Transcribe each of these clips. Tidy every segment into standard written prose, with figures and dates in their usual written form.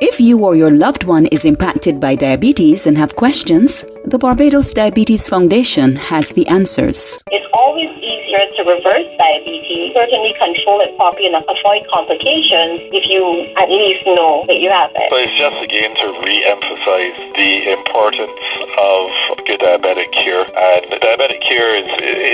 If you or your loved one is impacted by diabetes and have questions, the Barbados Diabetes Foundation has the answers. It's always easier to reverse diabetes, certainly control it properly and avoid complications if you at least know that you have it. So it's just again to re-emphasize the importance of good diabetic care. And diabetic care it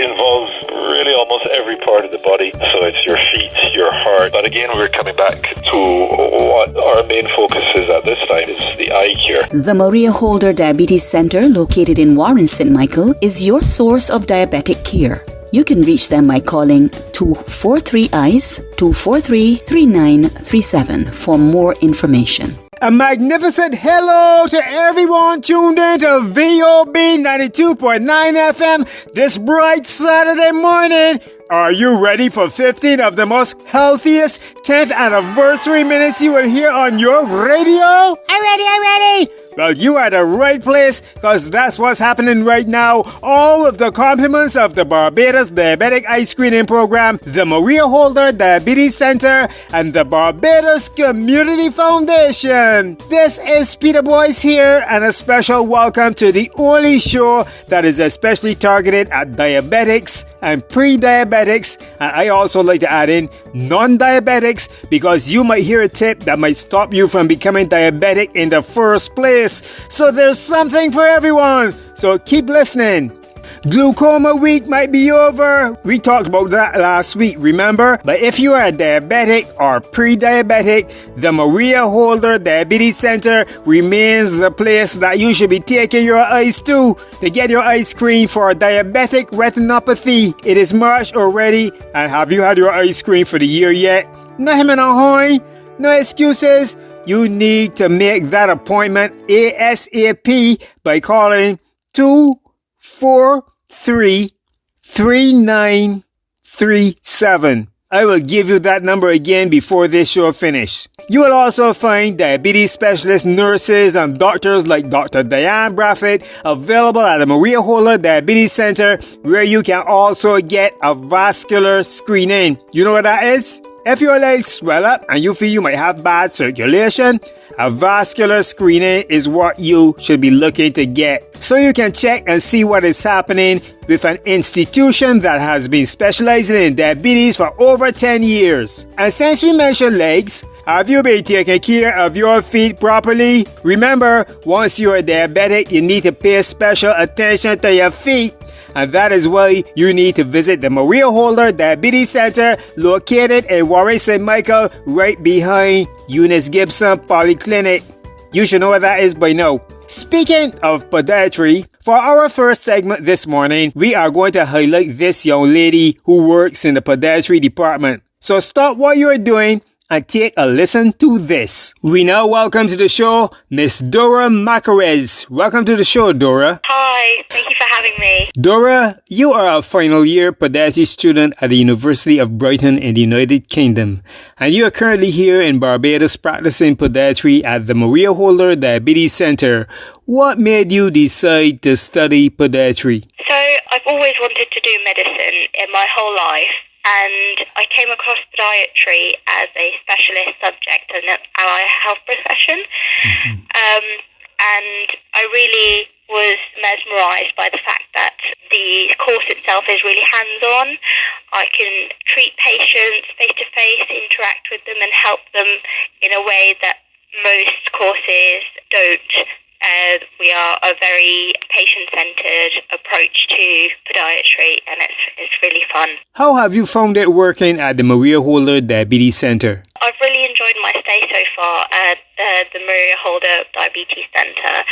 involves really almost every part of the body. So it's your feet, your heart. But again, we're coming back to what our main focus is at this time is the eye care. The Maria Holder Diabetes Center, located in Warren, St. Michael, is your source of diabetic care. You can reach them by calling 243-EYES, 243-3937 for more information. A magnificent hello to everyone tuned in to VOB 92.9 FM this bright Saturday morning. Are you ready for 15 of the most healthiest 10th anniversary minutes you will hear on your radio? I'm ready. Well, you are at the right place because that's what's happening right now. All of the compliments of the Barbados Diabetic Eye Screening Program, the Maria Holder Diabetes Center, and the Barbados Community Foundation. This is Peter Boyce here, and a special welcome to the only show that is especially targeted at diabetics and pre-diabetics, and I also like to add in non-diabetics because you might hear a tip that might stop you from becoming diabetic in the first place. So there's something for everyone. So keep listening. Glaucoma week might be over. We talked about that last week, remember? But if you are a diabetic or pre-diabetic, the Maria Holder Diabetes Center remains the place that you should be taking your eyes to get your eyes screened for diabetic retinopathy. It is March already, and have you had your eyes screened for the year yet? No excuses. You need to make that appointment ASAP by calling 243-3937. I will give you that number again before this show finishes. You will also find diabetes specialist nurses and doctors like Dr. Diane Braffett available at the Maria Holder Diabetes Center, where you can also get a vascular screening. You know what that is? If your legs swell up and you feel you might have bad circulation, a vascular screening is what you should be looking to get. So you can check and see what is happening with an institution that has been specializing in diabetes for over 10 years. And since we mentioned legs, have you been taking care of your feet properly? Remember, once you are diabetic, you need to pay special attention to your feet. And that is why you need to visit the Maria Holder Diabetes Center located in Warren, St. Michael, right behind Eunice Gibson Polyclinic. You should know what that is by now. Speaking of podiatry, for our first segment this morning, we are going to highlight this young lady who works in the podiatry department. So stop what you are doing and take a listen to this. We now welcome to the show Miss Dora Macarez. Welcome to the show, Dora. Hi, thank you for having me. Dora, you are a final year podiatry student at the University of Brighton in the United Kingdom, and you are currently here in Barbados practicing podiatry at the Maria Holder Diabetes Center. What made you decide to study podiatry? So, I've always wanted to do medicine in my whole life. And I came across podiatry as a specialist subject in an allied health profession. And I really was mesmerised by the fact that the course itself is really hands-on. I can treat patients face-to-face, interact with them and help them in a way that most courses don't. We are a very patient-centred approach to podiatry, and it's really fun. How have you found it working at the Maria Holder Diabetes Center? I've really enjoyed my stay so far at the Maria Holder Diabetes Center.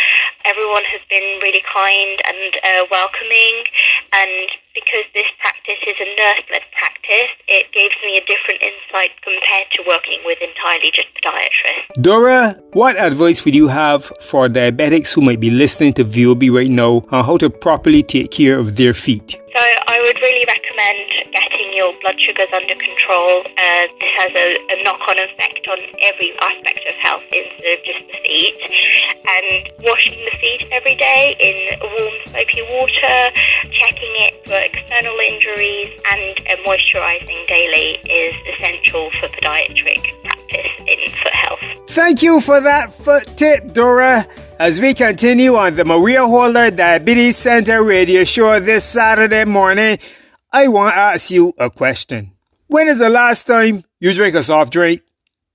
Everyone has been really kind and welcoming, and because this practice is a nurse-led practice, it gives me a different insight compared to working with entirely just podiatrists. Dora, what advice would you have for diabetics who might be listening to VOB right now on how to properly take care of their feet? So I would really recommend getting your blood sugars under control. This has a knock-on effect on every aspect of health instead of just the feet. And washing the feet every day in warm, soapy water, checking it for external injuries, and moisturising daily is essential for podiatric practice in foot health. Thank you for that foot tip, Dora. As we continue on the Maria Holder Diabetes Center radio show this Saturday morning, I want to ask you a question. When is the last time you drank a soft drink?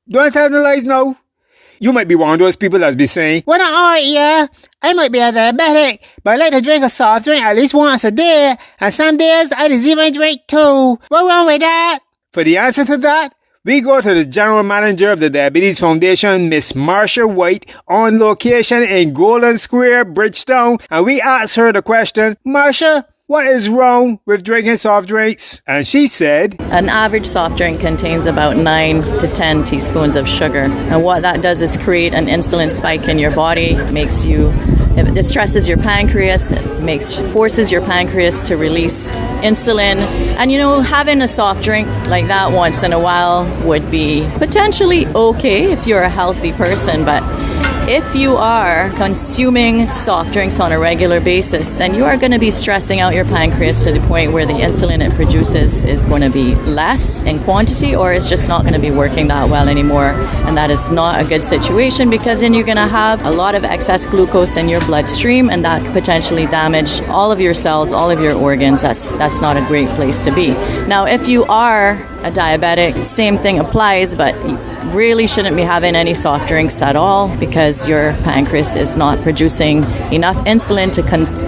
Don't tell the lies now. You might be one of those people that's be saying, "Well, alright, yeah. I might be a diabetic, but I like to drink a soft drink at least once a day, and some days I just even drink two. What's wrong with that?" For the answer to that, we go to the General Manager of the Diabetes Foundation, Miss Marsha White, on location in Golden Square, Bridgetown, and we asked her the question, "Marsha, what is wrong with drinking soft drinks?" And she said, An average soft drink contains about 9 to 10 teaspoons of sugar. And what that does is create an insulin spike in your body. It stresses your pancreas, forces your pancreas to release insulin. And having a soft drink like that once in a while would be potentially okay if you're a healthy person, but if you are consuming soft drinks on a regular basis, then you are going to be stressing out your pancreas to the point where the insulin it produces is going to be less in quantity, or it's just not going to be working that well anymore. And that is not a good situation, because then you're going to have a lot of excess glucose in your bloodstream, and that could potentially damage all of your cells, all of your organs. That's not a great place to be. Now, if you are a diabetic, same thing applies, but you really shouldn't be having any soft drinks at all, because your pancreas is not producing enough insulin to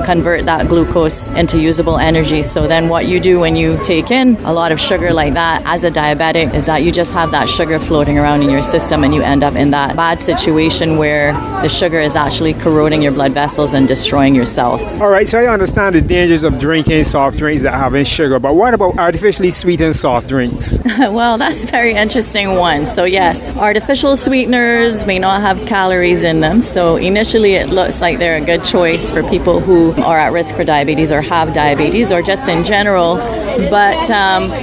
convert that glucose into usable energy. So then what you do when you take in a lot of sugar like that as a diabetic is that you just have that sugar floating around in your system, and you end up in that bad situation where the sugar is actually corroding your blood vessels and destroying your cells. all right, so I understand the dangers of drinking soft drinks that have sugar, but what about artificially sweetened soft drinks? Well, that's a very interesting one. So yes, artificial sweeteners may not have calories in them. So initially it looks like they're a good choice for people who are at risk for diabetes or have diabetes or just in general. But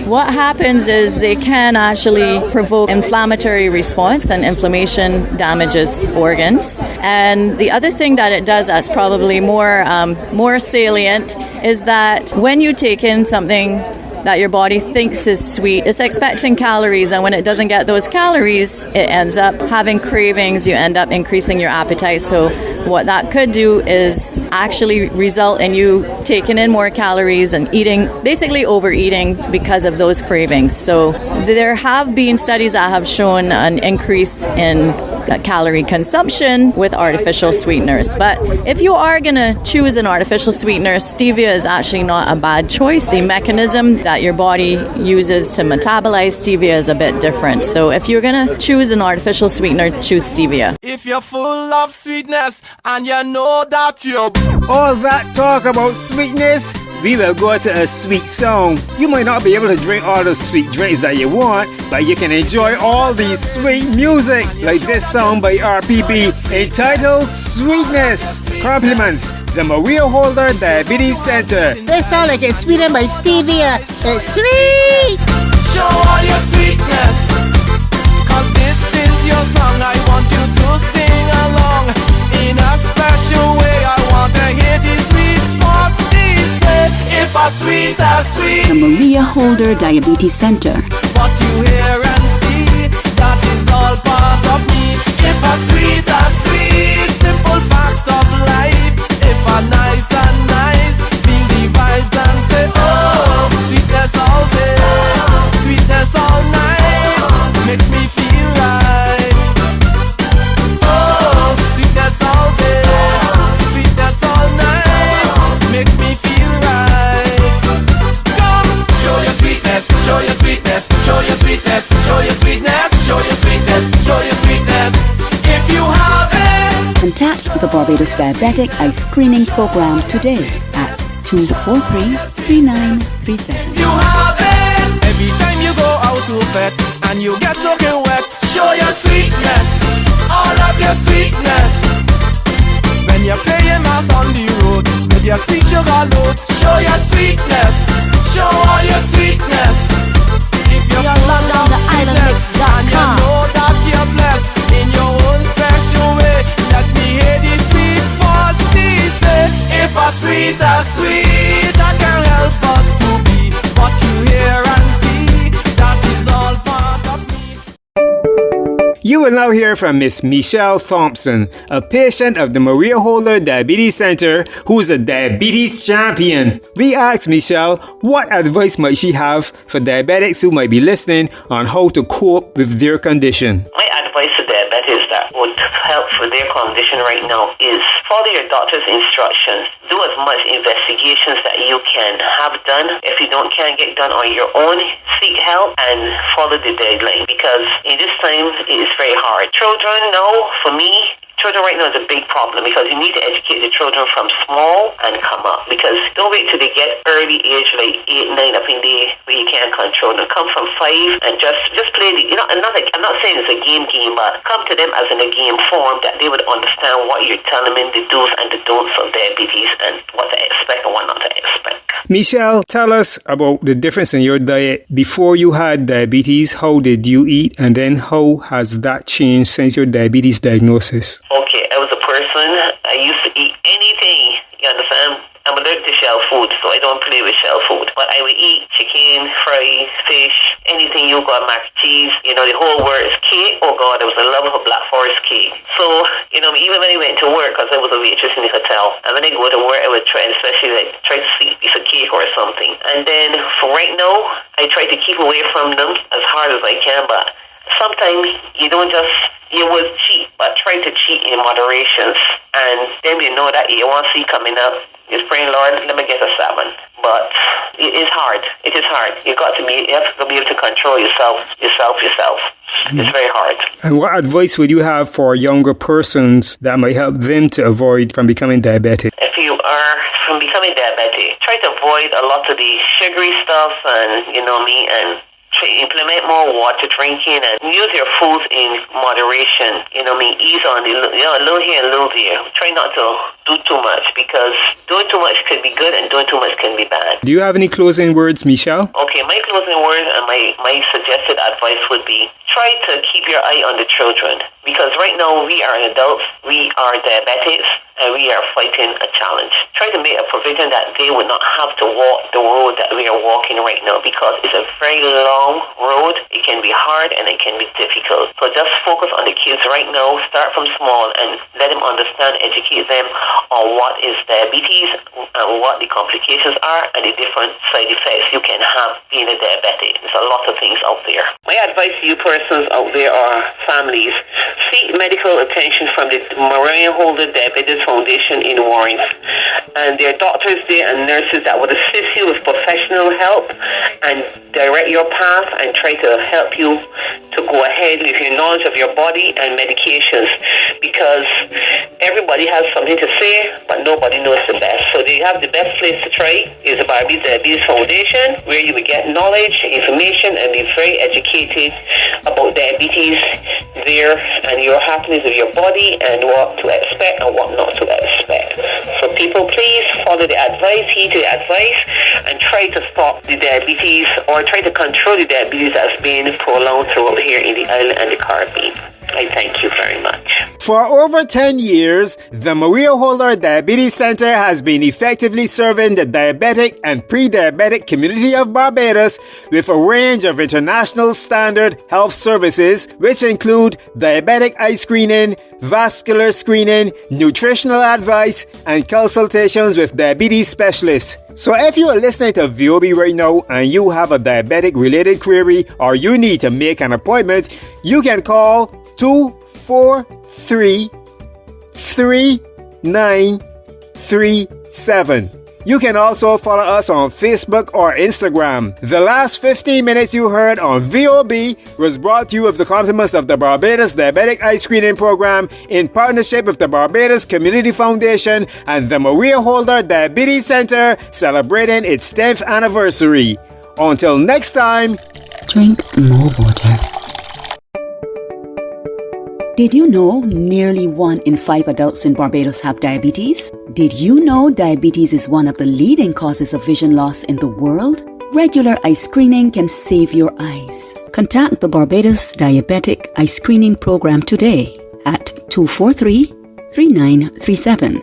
what happens is they can actually provoke inflammatory response, and inflammation damages organs. And the other thing that it does that's probably more salient is that when you take in something that your body thinks is sweet, it's expecting calories, and when it doesn't get those calories, it ends up having cravings. You end up increasing your appetite. So what that could do is actually result in you taking in more calories and basically overeating because of those cravings. So there have been studies that have shown an increase in calorie consumption with artificial sweeteners. But if you are going to choose an artificial sweetener, stevia is actually not a bad choice. The mechanism that your body uses to metabolize stevia is a bit different. So if you're going to choose an artificial sweetener, choose stevia. If you're full of sweetness and you know that you're... All that talk about sweetness, we will go to a sweet song. You might not be able to drink all the sweet drinks that you want, but you can enjoy all the sweet music, like this song by RPB entitled Sweetness. Compliments the Maria Holder Diabetes Center. They sound like it's sweetened by stevia. It's sweet! Show all your sweetness, 'cause this is your song. I want you to sing along in a special way. I want to hear this sweet voice say, if I sweet, I sweet. The Maria Holder Diabetes Center. What you hear and see, that is all part of me. If I sweet, I sweet. Simple fact of life. If I nice and nice, feel the vibes and say, oh, sweetness all day, sweetness all night, makes me feel right. Oh, sweetness all day, sweetness all night, makes me feel right. Come, show your sweetness, show your sweetness, show your sweetness, show your sweetness, show your sweetness, show your sweetness. If you have it, Contact the Barbados Diabetic Eye Screening Program today at 243-3937. you have it. Every time you go out to vet and you get soaking wet, show your sweetness, all of your sweetness. When you're playing mass on the road with your sweet sugar load, show your sweetness, show all your sweetness. If you're full of sweetness and you know that you're blessed in your own special way, let me hear the sweet voice say, if I sweet, I sweet, I can't help but to be what you hear and see. That is all part of me. You will now hear from Miss Michelle Thompson, a patient of the Maria Holder Diabetes Center who is a diabetes champion. We asked Michelle what advice might she have for diabetics who might be listening on how to cope with their condition. My advice to diabetics that would help for their condition right now is follow your doctor's instructions. Do as much investigations that you can have done. If you can't get done on your own, seek help and follow the deadline, because in this time it is very hard. Children, for me, children right now is a big problem because you need to educate the children from small and come up, because don't wait till they get early age like 8, 9 up in there where you can't control them. Come from 5 and just play the, I'm not saying it's a game, but come to them as in a game form that they would understand what you're telling them, the do's and the don'ts of diabetes and what to expect and what not to expect. Michelle, tell us about the difference in your diet. Before you had diabetes, how did you eat, and then how has that changed since your diabetes diagnosis? Okay, I was a person, I used to eat anything, you understand? I'm allergic to shell food, so I don't play with shell food. But I would eat chicken, fries, fish, anything you got, mac and cheese, the whole word is cake. Oh God, I was in love with Black Forest cake. So, even when I went to work, because I was a waitress in the hotel, and when I go to work, I would try to see a piece of cake or something. And then, for right now, I try to keep away from them as hard as I can, but sometimes you will cheat, but try to cheat in moderations. And then you know that you want to see coming up, you're praying, Lord, let me get a salmon. But it is hard. It is hard. You have to be able to control yourself. It's very hard. And what advice would you have for younger persons that might help them to avoid from becoming diabetic? If you are from becoming diabetic, try to avoid a lot of the sugary stuff and, and implement more water drinking and use your foods in moderation. Ease on a little here and a little there. Try not to do too much, because doing too much could be good and doing too much can be bad. Do you have any closing words, Michelle? Okay, my closing words and my suggested advice would be try to keep your eye on the children, because right now we are adults, we are diabetics, and we are fighting a challenge. Try to make a provision that they would not have to walk the road that we are walking right now, because it's a very long road. It can be hard and it can be difficult. So just focus on the kids right now. Start from small and let them understand, educate them on what is diabetes and what the complications are and the different side effects you can have being a diabetic. There's a lot of things out there. My advice to you persons out there are families, seek medical attention from the Maria Holder Diabetes Foundation in Warren, and there are doctors there and nurses that would assist you with professional help and direct your path and try to help you to go ahead with your knowledge of your body and medications, because everybody has something to say but nobody knows the best. So they have the best place to try is the Barbados Diabetes Foundation, where you will get knowledge, information, and be very educated about diabetes there and your happiness of your body and what to expect and what not to expect. So people, please follow the advice, heed the advice, and try to stop the diabetes or try to control the diabetes that's being prolonged throughout here in the island and the Caribbean. I thank you very much. For over 10 years, the Maria Holder Diabetes Center has been effectively serving the diabetic and pre-diabetic community of Barbados with a range of international standard health services, which include diabetic eye screening, vascular screening, nutritional advice, and consultations with diabetes specialists. So if you are listening to VOB right now and you have a diabetic-related query or you need to make an appointment, you can call 243-3937. You can also follow us on Facebook or Instagram. The last 15 minutes you heard on VOB was brought to you with the compliments of the Barbados Diabetic Eye Screening Program in partnership with the Barbados Community Foundation and the Maria Holder Diabetes Center, celebrating its 10th anniversary. Until next time, Drink more water. Did you know nearly 1 in 5 adults in Barbados have diabetes? Did you know diabetes is one of the leading causes of vision loss in the world? Regular eye screening can save your eyes. Contact the Barbados Diabetic Eye Screening Program today at 243-3937.